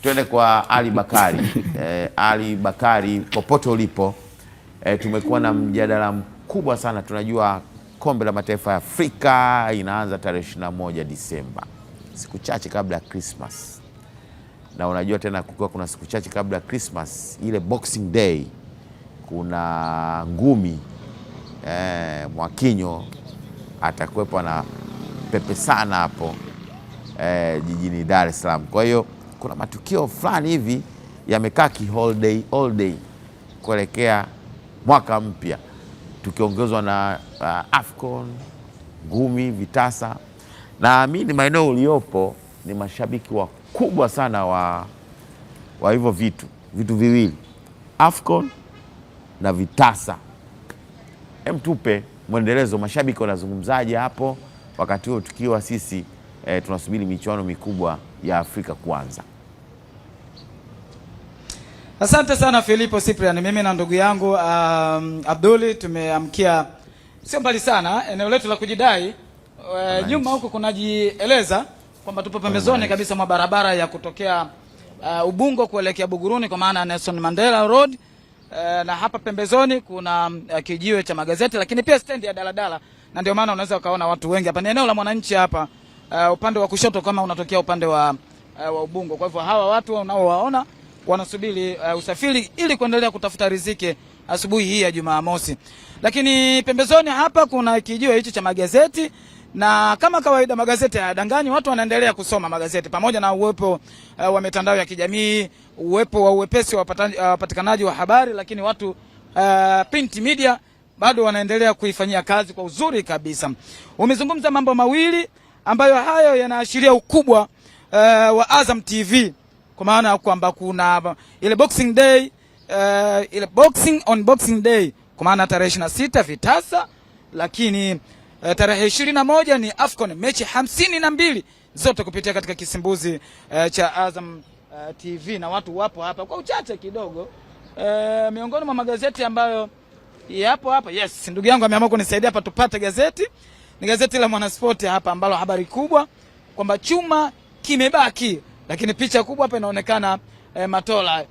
Twende kwa Ali Bakari. Ali Bakari, popote ulipo, tumekuwa na mjadala mkubwa sana. Tunajua kombe la mataifa ya Afrika inaanza tarehe 21 Disemba, siku chache kabla ya Christmas. Na unajua tena kukiwa kuna siku chache kabla ya Christmas, ile Boxing Day, kuna ngumi Mwakinyo atakuwepo na pepe sana hapo jijini Dar es Salaam. Kwa hiyo kuna matukio fulani hivi yamekaa all day kuelekea mwaka mpya, tukiongozwa na Afcon, ngumi, vitasa. Na mimi maeneo uliopo ni mashabiki wakubwa sana wa hivyo vitu viwili, Afcon na vitasa. Tupe mwendelezo, mashabiki wanazungumzaje hapo wakati huo tukiwa sisi tunasubiri michuano mikubwa ya Afrika kwanza? Asante sana Filipo Cyprian. Mimi na ndugu yangu Abduli tumeamkia sio mbali sana eneo letu la kujidai. Nyuma huko kunajieleza kwamba tupo pembezoni kabisa mwa barabara ya kutokea Ubungo kuelekea Buguruni, kwa maana Nelson Mandela Road. Na hapa pembezoni kuna kijiwe cha magazeti, lakini pia stendi ya daladala, na ndio maana unaweza ukaona watu wengi hapa. Ni eneo la Mwananchi hapa, upande wa kushoto kama unatokea upande wa Ubungo. Kwa hivyo hawa watu unaowaona wanasubiri usafiri ili kuendelea kutafuta riziki asubuhi hii ya Jumamosi. Lakini pembezoni hapa kuna kijiwe hicho cha magazeti, na kama kawaida magazeti hayadanganyi, watu wanaendelea kusoma magazeti pamoja na uwepo wa mitandao ya kijamii, uwepo wa uwepesi wa upatikanaji wa habari, lakini watu print media bado wanaendelea kuifanyia kazi kwa uzuri kabisa. Umezungumza mambo mawili ambayo hayo yanaashiria ukubwa wa Azam TV, kwa maana kwamba kuna ile Boxing Day, ile Boxing Day, kwa maana tarehe 26 vitasa, lakini tarehe 21 ni Afcon, mechi 52 zote kupitia katika kisimbuzi cha Azam TV, na watu wapo hapa kwa uchache kidogo. Miongoni mwa magazeti ambayo yapo hapa, yes, ndugu yangu ameamua kunisaidia hapa tupate gazeti. Ni gazeti la Mwanaspoti hapa ambalo habari kubwa kwamba chuma kimebaki, lakini picha kubwa hapa inaonekana Matola.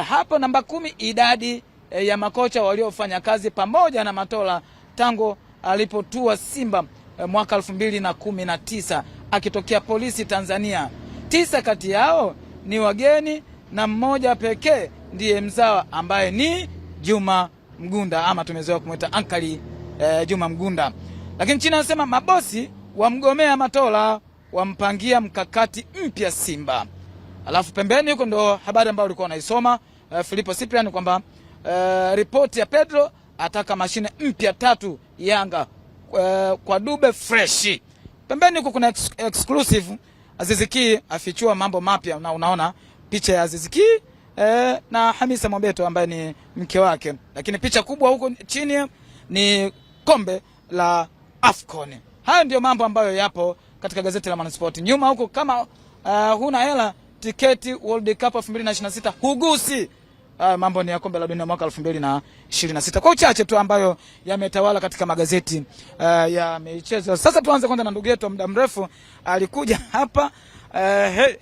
Hapa namba 10 idadi ya makocha waliofanya kazi pamoja na Matola tangu alipotua Simba mwaka 2019 akitokea Polisi Tanzania. 9 kati yao ni wageni na mmoja pekee ndiye mzawa ambaye ni Juma Mgunda, ama tumezoea kumuita Ankali Juma Mgunda. Lakini chini anasema mabosi wamgomea Matola, wampangia mkakati mpya Simba. Alafu pembeni huko ndo habari ambayo ulikuwa unaisoma Filipo Cyprian, kwamba ripoti ya Pedro ataka mashine mpya 3 Yanga kwa Dube fresh. Pembeni huko kuna exclusive, Aziz Ki afichua mambo mapya, na unaona picha ya Aziz Ki na Hamisa Mobeto ambaye ni mke wake. Lakini picha kubwa huko chini ni kombe la Afcon. Hayo ndio mambo ambayo yapo katika gazeti la Mwanaspoti. Nyuma huko kama huna hela, tiketi World Cup 2026 hugusi. Mambo ni ya kombe la dunia mwaka 2026. Kwa uchache tu ambayo yametawala katika magazeti ya michezo. Sasa tuanze kwanza na ndugu yetu muda mrefu alikuja hapa.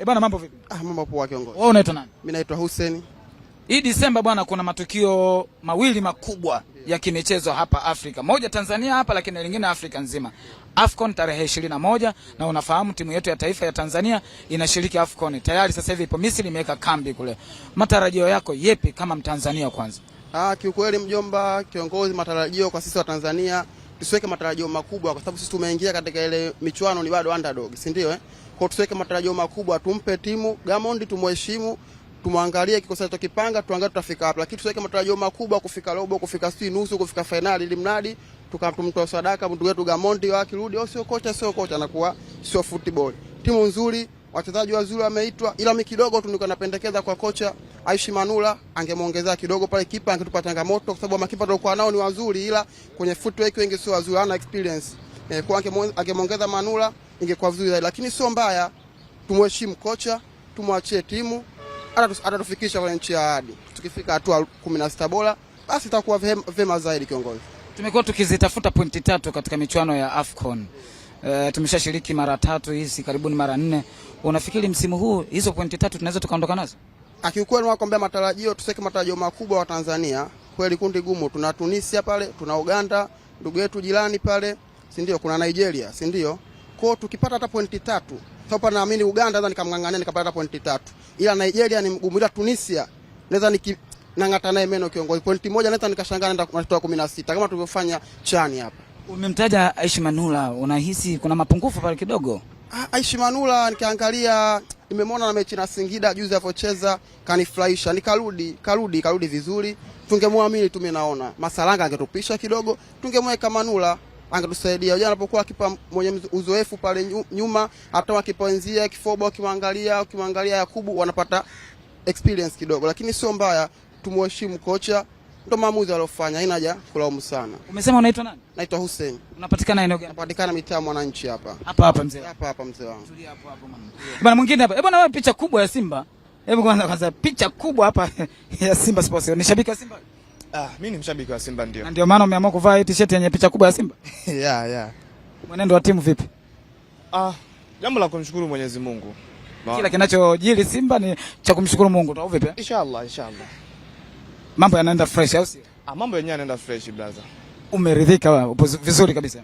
Bwana, mambo vipi? Mambo poa kiongozi. Wewe unaitwa nani? Mimi naitwa Hussein. Hii Disemba bwana, kuna matukio mawili makubwa ya kimichezo hapa Afrika. Moja Tanzania hapa, lakini lingine Afrika nzima. Afcon tarehe 21, na unafahamu timu yetu ya taifa ya Tanzania inashiriki Afcon. Tayari sasa hivi ipo Misri, imeweka kambi kule. Matarajio yako yepi kama Mtanzania kwanza? Kiukweli mjomba kiongozi, matarajio kwa sisi wa Tanzania tusiweke matarajio makubwa, kwa sababu sisi tumeingia katika ile michuano ni bado underdog, si ndio Kwa tusiweke matarajio makubwa, tumpe timu Gamondi, tumheshimu, tumwangalie kikosi chetu kipanga, tuangalie tutafika hapa. Lakini tusiweke matarajio makubwa kufika robo, kufika nusu, kufika finali, ili mradi tukamtoa sadaka mtu wetu Gamondi akirudi sio kocha anakuwa sio football. Timu nzuri, wachezaji wazuri wameitwa, ila mimi kidogo tu niko napendekeza kwa kocha Aishi Manula angemuongezea kidogo pale, kipa angetupa changamoto, kwa sababu makipa tulikuwa nao ni wazuri, ila kwenye footwork wengi sio wazuri, hana experience. Kwa angemuongeza Manula ingekuwa vizuri, lakini sio mbaya. Tumheshimu kocha, tumwachie timu, atatufikisha kwenye nchi ya ahadi. Tukifika hatua 16 bora, basi itakuwa vema zaidi kiongozi. Tumekuwa tukizitafuta pointi 3 katika michuano ya Afcon. Tumeshashiriki mara 3 hizi karibuni mara 4. Unafikiri msimu huu hizo pointi 3 tunaweza tukaondoka nazo? Akiukweli nakwambia matarajio, tusiweke matarajio makubwa wa Tanzania. Kweli kundi gumu, tuna Tunisia pale, tuna Uganda, ndugu yetu jirani pale, si ndio? Kuna Nigeria, si ndio? Kwa tukipata hata pointi 3, sasa naamini Uganda naweza nikamngangania nikapata pointi 3. Ila Nigeria ni mgumu, ila Tunisia naweza nangata naye meno kiongozi. Pointi moja naweza nikashangaa naenda kutoa 16 kama tulivyofanya chani hapa. Umemtaja Aishi Manula, unahisi kuna mapungufu pale kidogo? Aishi Manula nikiangalia, nimemwona na mechi na Singida juzi alipocheza kanifurahisha. Karudi vizuri. Tungemwamini tu, mimi naona Masalanga angetupisha kidogo, tungemweka Manula angetusaidia. Jana alipokuwa akipa mwenye uzoefu pale nyuma, hata akipoenzia Kifoba, ukimwangalia Yakubu wanapata experience kidogo, lakini sio mbaya. Tumheshimu kocha, ndo maamuzi aliyofanya, haina haja kulaumu sana. Umesema unaitwa nani? Naitwa Hussein. Unapatikana eneo gani? Napatikana mitaa Mwananchi hapa. Hapa mzee. Hapa mzee wangu. Tulia hapo mwana. Bwana mwingine hapa. Bwana wewe, picha kubwa ya Simba. Hebu kwanza picha kubwa hapa ya Simba Sports. Ni shabiki wa Simba? Mimi ni mshabiki wa Simba ndio. Na ndio maana umeamua kuvaa t-shirt yenye picha kubwa ya Simba? Yeah. Mwenendo wa timu vipi? Jambo la kumshukuru Mwenyezi Mungu. Kila kinachojiri Simba ni cha kumshukuru Mungu, au vipi? Inshallah. Mambo yanaenda fresh au sio? Mambo yenyewe yanaenda fresh brother. Umeridhika vizuri kabisa.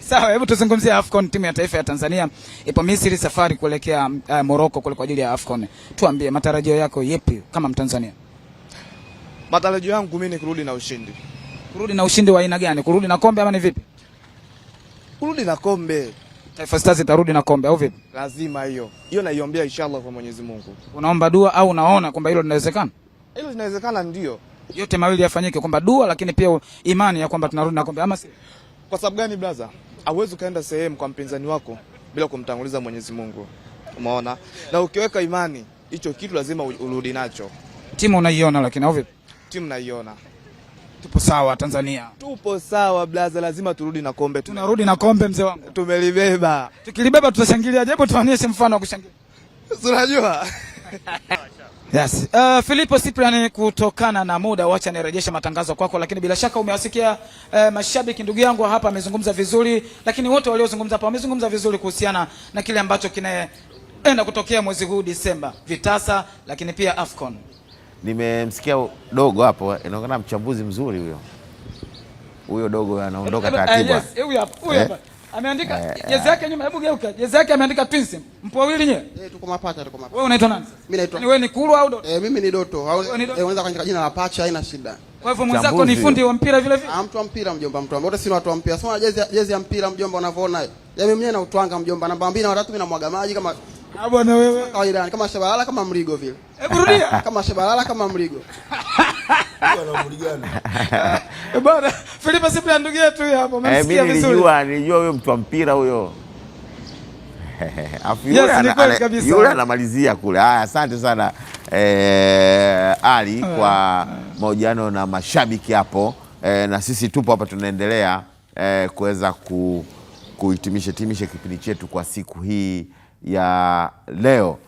Sawa, hebu tuzungumzie AFCON. Timu ya taifa ya Tanzania ipo Misri, safari kuelekea Morocco kule kwa ajili ya AFCON. Tuambie matarajio yako yepi kama Mtanzania? Matarajio yangu mimi ni kurudi na ushindi. Kurudi na ushindi wa aina gani? Kurudi na kombe ama ni vipi? Kurudi na kombe. Taifa Stars itarudi na kombe au vipi? Lazima hiyo. Hiyo naiombea inshallah kwa Mwenyezi Mungu. Unaomba dua au unaona kwamba hilo linawezekana? Hilo linawezekana ndio. Yote mawili yafanyike, kwamba dua lakini pia imani ya kwamba tunarudi na kombe, ama si? Kwa sababu gani brother? Hauwezi kaenda sehemu kwa mpinzani wako bila kumtanguliza Mwenyezi Mungu. Umeona? Na ukiweka imani, hicho kitu lazima urudi nacho. Timu unaiona lakini au vipi? Timu naiona. Tupo sawa Tanzania. Tupo sawa brother, lazima turudi na kombe. Tunarudi na kombe mzee wangu. Tumelibeba. Tukilibeba tutashangilia. Hebu tuonyeshe mfano wa kushangilia. Unajua? Yes. Philipo Cyprian, kutokana na muda wacha nirejeshe matangazo kwako, lakini bila shaka umewasikia mashabiki. Ndugu yangu hapa amezungumza vizuri, lakini wote waliozungumza hapa wamezungumza vizuri kuhusiana na kile ambacho kinaenda kutokea mwezi huu Disemba, vitasa lakini pia AFCON. Nimemsikia dogo hapo, inaonekana mchambuzi mzuri huyo dogo anaondoka taratibu. Yes, huyu hapa. Ameandika jezi yake nyuma, hebu geuka. Jezi yake ameandika Twins. Mpo wawili nyewe? Tuko mapacha. Wewe unaitwa nani? Mimi naitwa. Wewe ni Kulu au Doto? Mimi ni Doto. Unaweza kuandika jina la pacha, haina shida. Kwa hivyo mwenzako ni fundi wa mpira vile vile? Mtu wa mpira mjomba, wote si watu wa mpira. Sema jezi ya mpira mjomba, unavyoona hiyo. Mimi mwenyewe na utwanga mjomba, namba 2 na 3 mimi namwaga maji kama bwana wewe. Kawaida kama Shabalala kama Mrigo vile. Hebu rudia. Kama Shabalala kama Mrigo. Bwana Mrigano. Bwana Philipo Cyprian ndugu yetu hapo, umemsikia vizuri. Nilijua huyo mtu wa mpira huyo. Yule anamalizia kule. Haya, asante sana Ali kwa mahojiano na mashabiki hapo. Na sisi tupo hapa tunaendelea kuweza kuhitimisha kipindi chetu kwa siku hii ya leo.